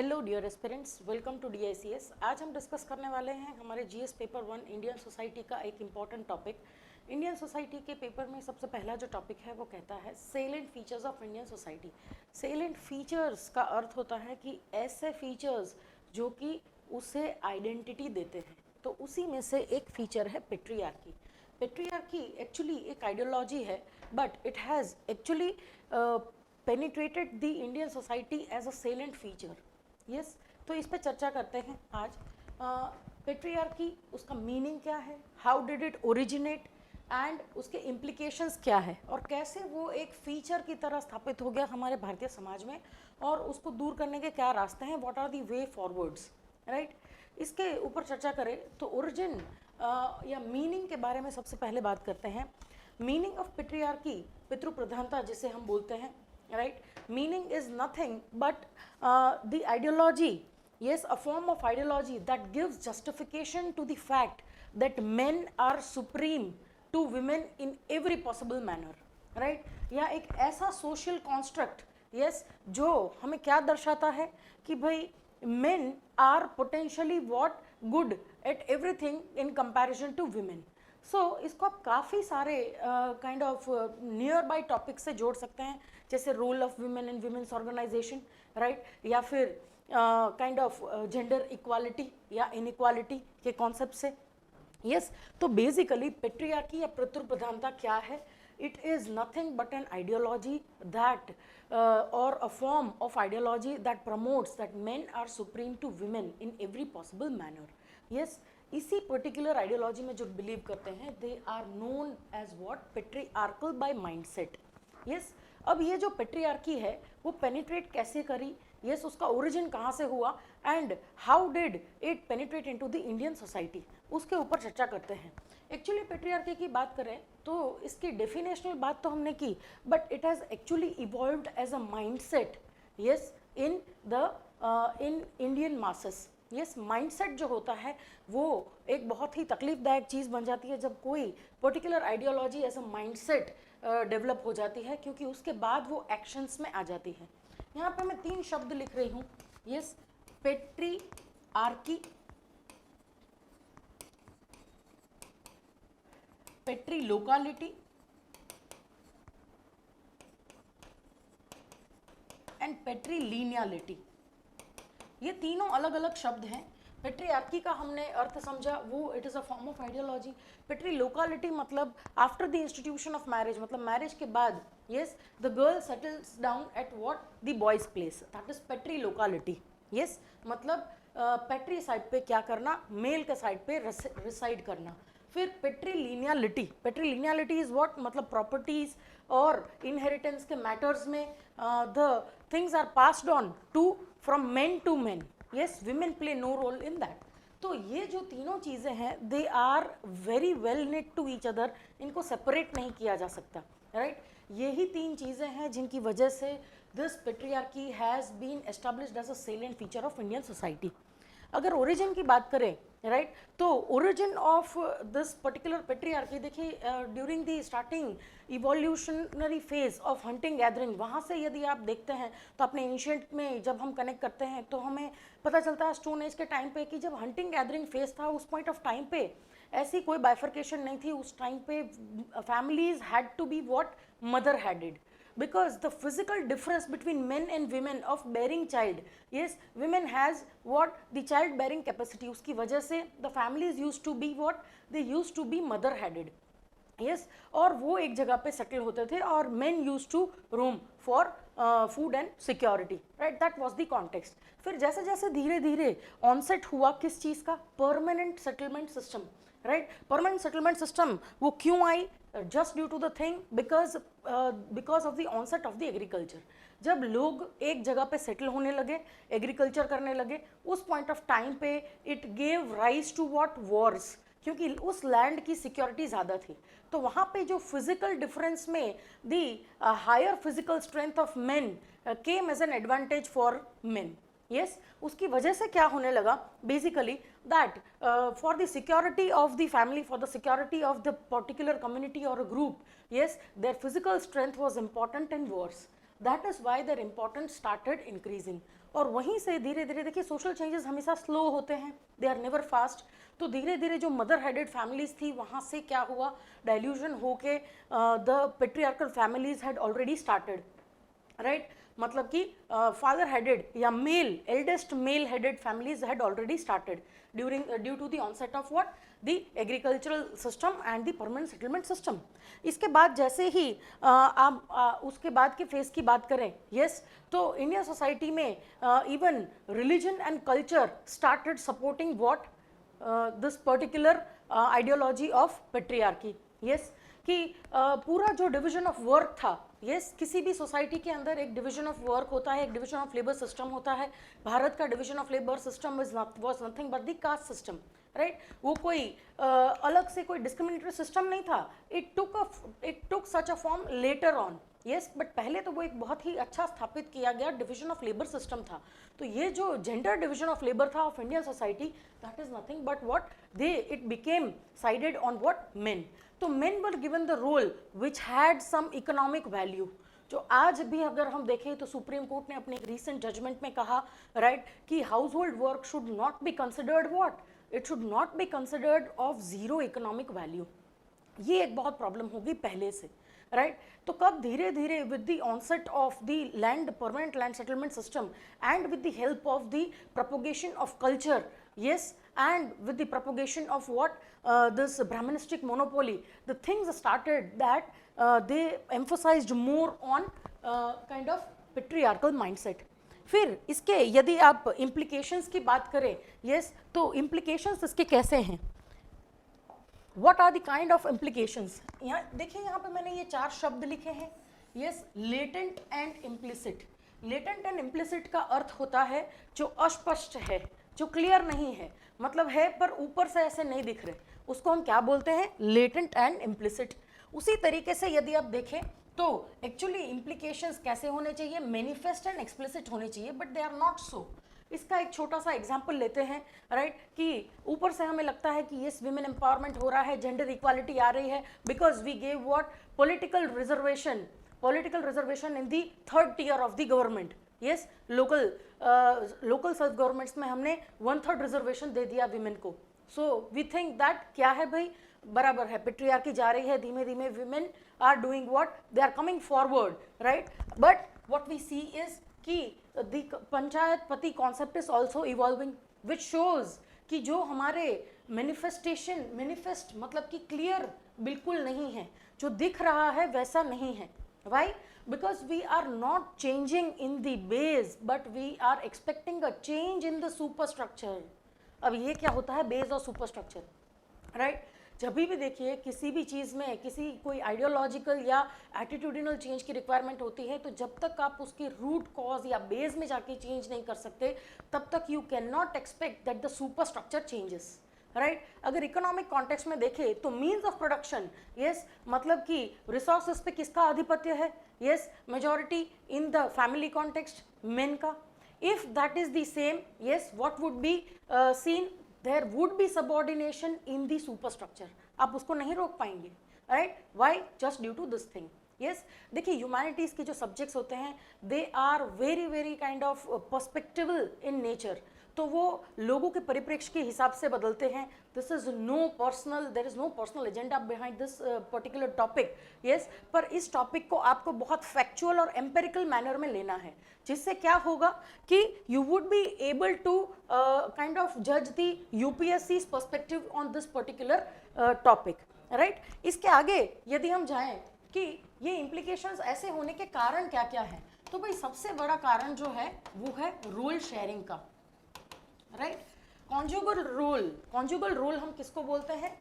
Hello dear aspirants, welcome to DICS। आज हम discuss करने वाले हैं हमारे GS पेपर 1 इंडियन सोसाइटी का एक इम्पॉर्टेंट टॉपिक। इंडियन सोसाइटी के पेपर में सबसे पहला जो टॉपिक है वो कहता है salient features of Indian society. Salient features का अर्थ होता है कि ऐसे फीचर्स जो कि उसे आइडेंटिटी देते हैं। तो उसी में से एक फीचर है पेट्रियार्की। पेट्रियार्की एक्चुअली एक आइडियोलॉजी है, but it has actually penetrated the Indian society as a salient feature. Yes, तो इस पर चर्चा करते हैं आज। पेट्रियार्की, उसका मीनिंग क्या है, how did it originate and उसके इम्प्लीकेशंस क्या है, और कैसे वो एक फीचर की तरह स्थापित हो गया हमारे भारतीय समाज में, और उसको दूर करने के क्या रास्ते हैं, what are the way forwards, right. इसके ऊपर चर्चा करें तो ओरिजिन या मीनिंग के बारे में सबसे पहले बात करते हैं। मीनिंग ऑफ पेट्रियार्की, पितृप्रधानता जिसे हम बोलते हैं, right? Meaning is nothing but the ideology, yes, a form of ideology that gives justification to the fact that men are supreme to women in every possible manner, right? या एक ऐसा social construct, yes, जो हमें क्या दर्शाता है कि भाई men are potentially what good at everything in comparison to women. इसको आप काफ़ी सारे kind of nearby topic से जोड़ सकते हैं, जैसे role of women in women's organization, right, या फिर काइंड ऑफ जेंडर इक्वालिटी या इनइक्वालिटी के कॉन्सेप्ट से। यस, तो बेसिकली पेट्रियार्की या पितृप्रधानता क्या है? It is nothing but an ideology that or a form of ideology that promotes that men are supreme to women in every possible manner. Yes, इसी particular ideology में जो believe करते हैं they are known as what, patriarchal by mindset. Yes, अब ये जो patriarchy है वो पेनिट्रेट कैसे करी, यस, उसका ओरिजिन कहाँ से हुआ and how did it penetrate into the Indian society, उसके ऊपर चर्चा करते हैं। एक्चुअली पेट्रियार्की की बात करें तो इसकी डेफिनेशनल बात तो हमने की, but it has actually evolved as a mindset, yes, in Indian masses. Yes, mindset जो होता है वो एक बहुत ही तकलीफदायक चीज़ बन जाती है जब कोई particular ideology as a mindset develop हो जाती है, क्योंकि उसके बाद वो एक्शंस में आ जाती है। यहाँ पे मैं 3 शब्द लिख रही हूँ। Yes, patriarchy, patrilocality and patrilineality. ये तीनों अलग अलग शब्द हैं। पेट्रियार्की का हमने अर्थ समझा, वो it is a form of ideology. Patrilocality मतलब after the institution of marriage, मतलब मैरिज के बाद, yes, the girl settles down at what, the boys place, that is patrilocality. Yes, मतलब पेट्री साइड पे क्या करना, मेल के साइड पे रिसाइड करना। फिर पेट्रिलीनियलिटी, पेट्रिलीनियलिटी इज व्हाट, मतलब प्रॉपर्टीज और इनहेरिटेंस के मैटर्स में the things are passed on to from men to men. Yes, women play no role in that. तो ये जो तीनों चीज़ें हैं they are very well knit to each other, इनको सेपरेट नहीं किया जा सकता, राइट। यही 3 चीज़ें हैं जिनकी वजह से this patriarchy has been established as a salient feature of Indian society. अगर ओरिजिन की बात करें, राइट, तो origin of this particular patriarchy देखिए, during the starting evolutionary phase of hunting gathering, वहाँ से यदि आप देखते हैं तो अपने एंशिएंट में जब हम कनेक्ट करते हैं तो हमें पता चलता है स्टोन एज के टाइम पे कि जब हंटिंग गैदरिंग फेज था उस पॉइंट ऑफ टाइम पे ऐसी कोई बाइफर्केशन नहीं थी। उस टाइम पे families had to be what, mother headed, because the physical difference between men and women of bearing child, yes, women has what, the child bearing capacity, उसकी वजह से the families used to be what, they used to be mother headed, yes, और वो एक जगह पे settle होते थे और men used to roam for food and security, right, that was the context। फिर जैसे जैसे धीरे धीरे ऑनसेट हुआ किस चीज़ का, permanent settlement system, right. Permanent settlement system वो क्यों आई, just due to the thing because of the onset of the agriculture. जब लोग एक जगह पे सेटल होने लगे, एग्रीकल्चर करने लगे, उस पॉइंट ऑफ टाइम पे it gave rise to what, wars, क्योंकि उस लैंड की सिक्योरिटी ज़्यादा थी। तो वहाँ पे जो फिजिकल डिफरेंस में the higher physical strength of men came as an advantage for men. Yes, उसकी वजह से क्या होने लगा, basically that for the security of the family, for the security of the particular community और group, yes, their physical strength was important in wars. That is why their importance started increasing. और वहीं से धीरे धीरे देखिए social changes हमेशा slow होते हैं, दे आर नेवर फास्ट। तो धीरे धीरे जो मदर हेडेड फैमिलीज थी वहाँ से क्या हुआ, डाइल्यूजन होके the patriarchal families had already started, right. मतलब कि फादर हेडेड या male eldest male headed families had already started due to the onset of what, the agricultural system and the permanent settlement system. इसके बाद जैसे ही आप उसके बाद के फेज की बात करें, यस, तो इंडियन सोसाइटी में even religion and culture started supporting what, this particular ideology of patriarchy, yes, कि पूरा जो डिवीजन ऑफ वर्क था, यस, किसी भी सोसाइटी के अंदर एक डिवीजन ऑफ वर्क होता है, एक डिवीजन ऑफ लेबर सिस्टम होता है। भारत का division of labour system was nothing but the caste system, right. वो कोई अलग से कोई डिस्क्रिमिनेटरी सिस्टम नहीं था, it took such a form later on, yes, but पहले तो वो एक बहुत ही अच्छा स्थापित किया गया डिवीजन ऑफ लेबर सिस्टम था। तो ये जो जेंडर डिवीजन ऑफ लेबर था of Indian society, that is nothing but what they it became sided on what, men. तो men were given the role which had some economic value. जो आज भी अगर हम देखें तो सुप्रीम कोर्ट ने अपने एक रीसेंट जजमेंट में कहा, राइट, कि household work should not be considered what, it should not be considered of zero economic value. ये एक बहुत प्रॉब्लम होगी पहले से, राइट। तो कब धीरे धीरे with the onset of the land permanent land settlement system and with the help of the propagation of culture, yes, and with the propagation of what, this Brahmanistic monopoly, the things started that they emphasized more on kind of patriarchal mindset. फिर इसके यदि आप implications की बात करें, yes, तो implications इसके कैसे हैं, what are the kind of implications? यहाँ देखिए, यहाँ पे मैंने ये 4 शब्द लिखे हैं, yes, latent and implicit। latent and implicit का अर्थ होता है जो अस्पष्ट है, जो क्लियर नहीं है, मतलब है पर ऊपर से ऐसे नहीं दिख रहे, उसको हम क्या बोलते हैं, लेटेंट एंड इम्प्लिसिट। उसी तरीके से यदि आप देखें तो एक्चुअली इम्प्लीकेशंस कैसे होने चाहिए, मैनिफेस्ट एंड एक्सप्लिसिट होने चाहिए, but they are not so. इसका एक छोटा सा एग्जांपल लेते हैं, राइट, कि ईपर से हमें लगता है कि यस विमेन एम्पावरमेंट हो रहा है, जेंडर इक्वालिटी आ रही है, because we gave what, political reservation in the 3rd tier of the government, yes, local self governments में हमने 1/3 रिजर्वेशन दे दिया विमेन को। सो वी थिंक दैट क्या है भाई, बराबर है, पेट्रियार्की जा रही है धीमे धीमे, women are doing what, they are coming forward, right. But what we see is कि the panchayat pati concept is also evolving, which shows कि जो हमारे मैनिफेस्ट मतलब कि क्लियर बिल्कुल नहीं है, जो दिख रहा है वैसा नहीं है। Why? Because we are not changing in the base, but we are expecting a change in the superstructure. अब ये क्या होता है, बेस और सुपरस्ट्रक्चर, राइट। जब भी देखिए किसी भी चीज़ में किसी कोई आइडियोलॉजिकल या एटीट्यूडिनल चेंज की रिक्वायरमेंट होती है, तो जब तक आप उसके रूट कॉज या बेस में जाके चेंज नहीं कर सकते, तब तक you can not expect that the superstructure changes, right. अगर इकोनॉमिक कॉन्टेक्स्ट में देखें तो मीन्स ऑफ प्रोडक्शन, यस, मतलब कि रिसोर्सेज पे किसका आधिपत्य है, yes, majority in the family context men का। If that is the same, yes, what would be seen, there would be subordination in the superstructure. आप उसको नहीं रोक पाएंगे, right. Why? Just due to this thing, yes. देखिए humanities के जो subjects होते हैं, they are very very kind of perspectival in nature, तो वो लोगों के परिप्रेक्ष्य के हिसाब से बदलते हैं। This is no personal, there is no personal agenda behind this particular topic, yes. पर इस टॉपिक को आपको बहुत फैक्चुअल और एम्पेरिकल मैनर में लेना है, जिससे क्या होगा कि you would be able to kind of जज the UPSC's perspective on this particular topic, right. इसके आगे यदि हम जाएं कि ये इम्प्लीकेशंस ऐसे होने के कारण क्या क्या है, तो भाई सबसे बड़ा कारण जो है वो है रोल शेयरिंग का, राइट। कॉन्जुगल रोल हम किसको बोलते हैं,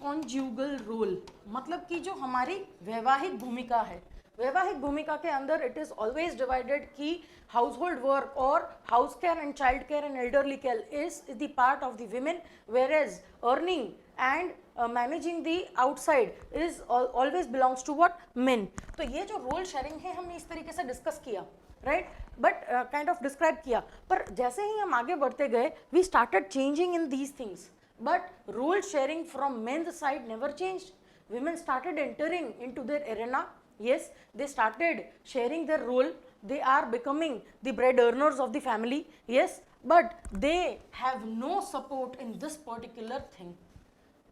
कॉन्जुगल रोल मतलब कि जो हमारी वैवाहिक भूमिका है, वैवाहिक भूमिका के अंदर इट इज ऑलवेज डिवाइडेड कि हाउस होल्ड वर्क और house care and child care and elderly care is the part of the women, whereas earning and managing the outside is always belongs to what, men. तो ये जो role sharing है हमने इस तरीके से discuss किया, right, but kind of describe किया। पर जैसे ही हम आगे बढ़ते गए, we started changing in these things, but role sharing from men's side never changed. Women started entering into their arena, yes, they started sharing their role, they are becoming the bread earners of the family, yes, but they have no support in this particular thing.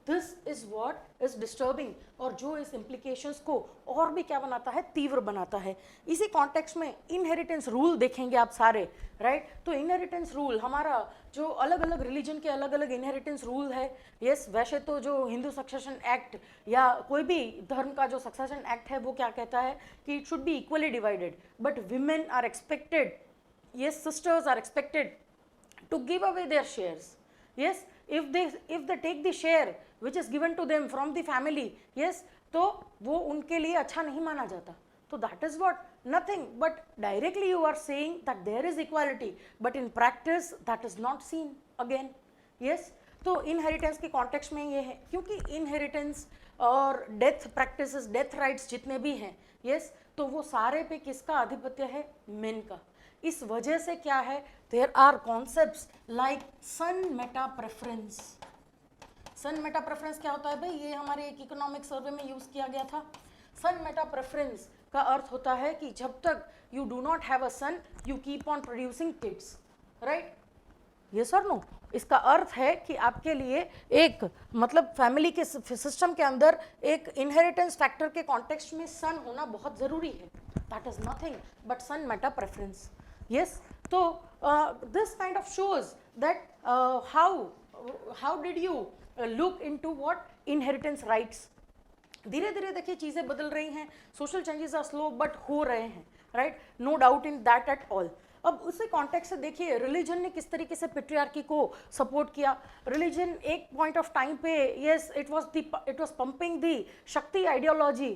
This is what is disturbing, और जो इस implications को और भी क्या बनाता है, तीव्र बनाता है. इसी कॉन्टेक्स्ट में इनहेरिटेंस रूल देखेंगे आप सारे, राइट. तो इनहेरिटेंस रूल हमारा जो अलग अलग रिलीजन के अलग अलग इनहेरिटेंस रूल है, यस. वैसे तो जो हिंदू सक्सेशन एक्ट या कोई भी धर्म का जो सक्सेशन एक्ट है वो क्या कहता है कि it should be equally divided, but women are expected, yes, sisters are expected to give away their shares, yes. If they take the share which is given to them from the family, yes, तो वो उनके लिए अच्छा नहीं माना जाता. तो that is what, nothing but directly you are saying that there is equality, but in practice that is not seen again, yes. तो inheritance के context में ये है, क्योंकि inheritance और death practices, death rights जितने भी हैं, yes, तो वो सारे पे किसका आधिपत्य है, men का. इस वजह से क्या है, there are concepts like son meta preference. Son meta preference क्या होता है भाई, ये हमारे एक इकोनॉमिक सर्वे में यूज किया गया था. सन मेटा प्रेफरेंस का अर्थ होता है कि जब तक you do not have a son you keep on producing kids, right. Yes और नो. इसका अर्थ है कि आपके लिए एक मतलब फैमिली के सिस्टम के अंदर एक इनहेरिटेंस फैक्टर के कॉन्टेक्स्ट में सन होना बहुत ज़रूरी है. That is nothing but son meta preference, yes. So this kind of shows that how did you look into what inheritance rights. धीरे धीरे देखिए चीज़ें बदल रही हैं, social changes are slow but हो रहे हैं, right. No doubt in that at all. अब उसी कॉन्टेक्स्ट से देखिए रिलीजन ने किस तरीके से पेट्रियार्की को सपोर्ट किया. रिलीजन एक पॉइंट ऑफ टाइम पे, यस, इट वाज पंपिंग दी शक्ति आइडियोलॉजी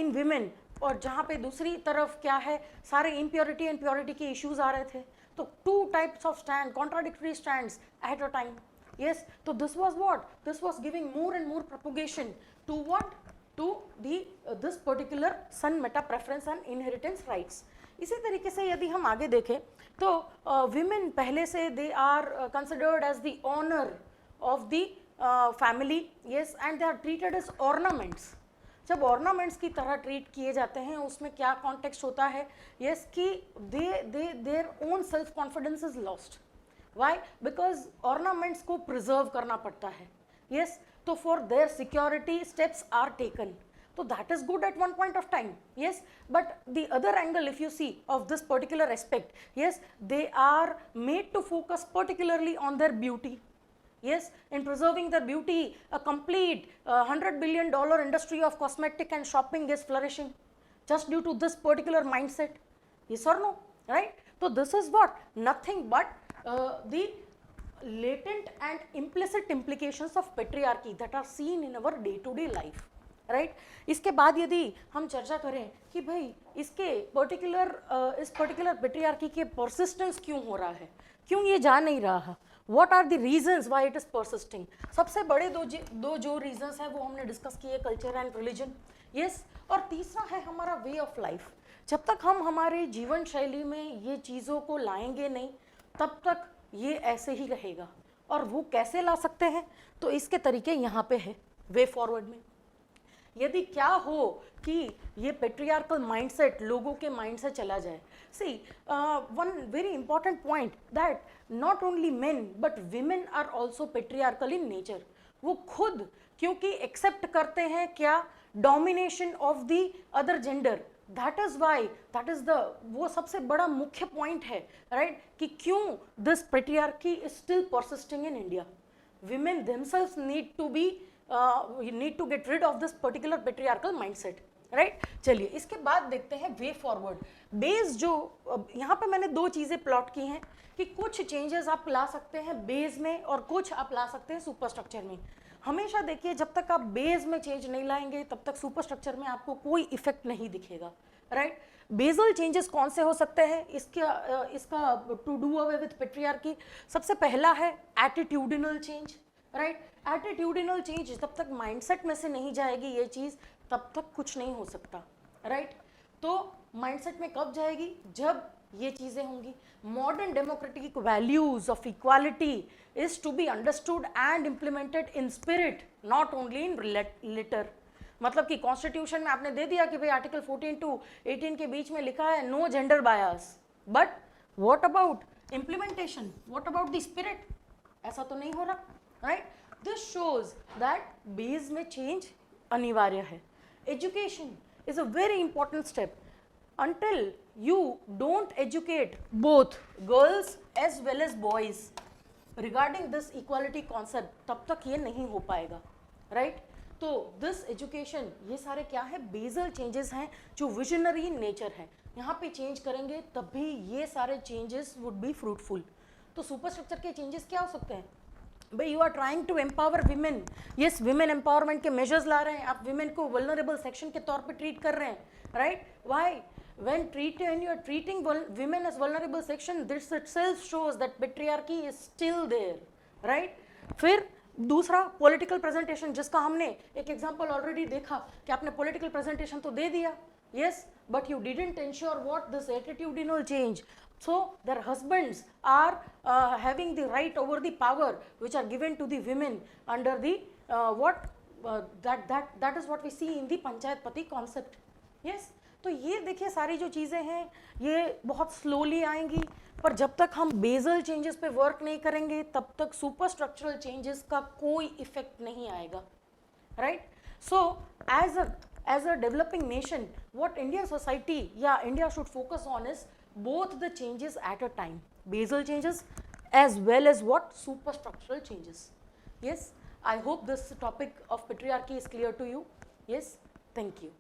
इन विमेन, और जहाँ पे दूसरी तरफ क्या है, सारे इम्प्योरिटी एंड प्योरिटी के इश्यूज आ रहे थे. तो two types of stand, contradictory stands at a time, yes. तो this was what, this was giving more and more propagation to what, to this particular son meta preference and inheritance rights. इसी तरीके से यदि हम आगे देखें तो women पहले से they are considered as the honour of the family, yes, and they are treated as ornaments. जब ऑर्नामेंट्स की तरह ट्रीट किए जाते हैं उसमें क्या कॉन्टेक्स्ट होता है, यस, कि their own self confidence is lost. Why? Because ornaments को प्रिजर्व करना पड़ता है, यस. तो for their security steps are taken. So that is good at one point of time, yes. But the other angle, if you see of this particular aspect, yes, they are made to focus particularly on their beauty, yes, in preserving their beauty. A complete $100 billion industry of cosmetic and shopping is flourishing just due to this particular mindset, yes or no, right? So this is what, nothing but the latent and implicit implications of patriarchy that are seen in our day-to-day life, right. इसके बाद यदि हम चर्चा करें कि भाई इसके इस पर्टिकुलर पेट्रियार्की के परसिस्टेंस क्यों हो रहा है, क्यों ये जा नहीं रहा, what are the reasons why it is persisting. सबसे बड़े दो जो रीजंस हैं वो हमने डिस्कस किए, कल्चर एंड रिलीजन, यस. और तीसरा है हमारा वे ऑफ लाइफ. जब तक हम हमारे जीवन शैली में ये चीज़ों को लाएंगे नहीं तब तक ये ऐसे ही रहेगा. और वो कैसे ला सकते हैं, तो इसके तरीके यहाँ पे है वे फॉरवर्ड में. यदि क्या हो कि ये पेट्रियार्कल माइंडसेट लोगों के माइंड से चला जाए. See one very important point that not only men but women are also patriarchal in nature. वो खुद क्योंकि एक्सेप्ट करते हैं क्या, domination of the other gender. That is why, that is the वो सबसे बड़ा मुख्य पॉइंट है, राइट, कि क्यों this patriarchy is still persisting in India. Women themselves need to be you need to get rid of this particular patriarchal mindset, right? चलिए इसके बाद देखते हैं वे फॉरवर्ड. बेस जो यहाँ पे मैंने दो चीज़ें प्लॉट की हैं कि कुछ चेंजेस आप ला सकते हैं बेस में और कुछ आप ला सकते हैं सुपर स्ट्रक्चर में. हमेशा देखिए जब तक आप बेस में चेंज नहीं लाएंगे तब तक सुपर स्ट्रक्चर में आपको कोई इफेक्ट नहीं दिखेगा, राइट. बेजल चेंजेस कौन से हो सकते हैं इसका to do away with patriarchy. सबसे पहला है attitudinal change, right. Attitudinal change जब तक माइंडसेट में से नहीं जाएगी ये चीज़ तब तक कुछ नहीं हो सकता, राइट. तो माइंडसेट में कब जाएगी, जब ये चीज़ें होंगी. Modern democratic values of equality is to be understood and implemented in spirit, not only in letter. मतलब कि कॉन्स्टिट्यूशन में आपने दे दिया कि भाई आर्टिकल 14 टू 18 के बीच में लिखा है no gender bias, but what about implementation, what about the spirit? ऐसा तो नहीं हो रहा, right? This shows that base में चेंज अनिवार्य है. Education is a very important step. until you don't educate both girls as well as boys regarding this equality concept, तब तक ये नहीं हो पाएगा, right? तो this education, ये सारे क्या है, बेसल चेंजेस हैं जो विजनरी इन नेचर है. यहाँ पे चेंज करेंगे तब भी ये सारे चेंजेस वुड बी फ्रूटफुल. तो सुपर स्ट्रक्चर के चेंजेस क्या हो सकते हैं? भाई you are trying to empower women, yes women empowerment के मेजर्स ला रहे हैं, आप विमेन को वल्नरेबल सेक्शन के तौर पे ट्रीट कर रहे हैं, right? Why? when you are treating women as vulnerable section, this itself shows that patriarchy is still there, right? फिर दूसरा पॉलिटिकल प्रेजेंटेशन, जिसका हमने एक एग्जांपल ऑलरेडी देखा कि आपने पॉलिटिकल प्रेजेंटेशन तो दे दिया, yes, but you didn't ensure what this attitudinal change. So their husbands are having the right over the power which are given to the women under the that is what we see in the panchayat pati concept. Yes, तो ये देखिए सारी जो चीज़ें हैं ये बहुत slowly आएंगी, पर जब तक हम बेसल चेंजेस पे वर्क नहीं करेंगे तब तक सुपर स्ट्रक्चरल चेंजेस का कोई इफेक्ट नहीं आएगा, right? So as a developing nation, what Indian society या India should focus on is both the changes at a time, basal changes as well as what superstructural changes. Yes, I hope this topic of patriarchy is clear to you. Yes, thank you.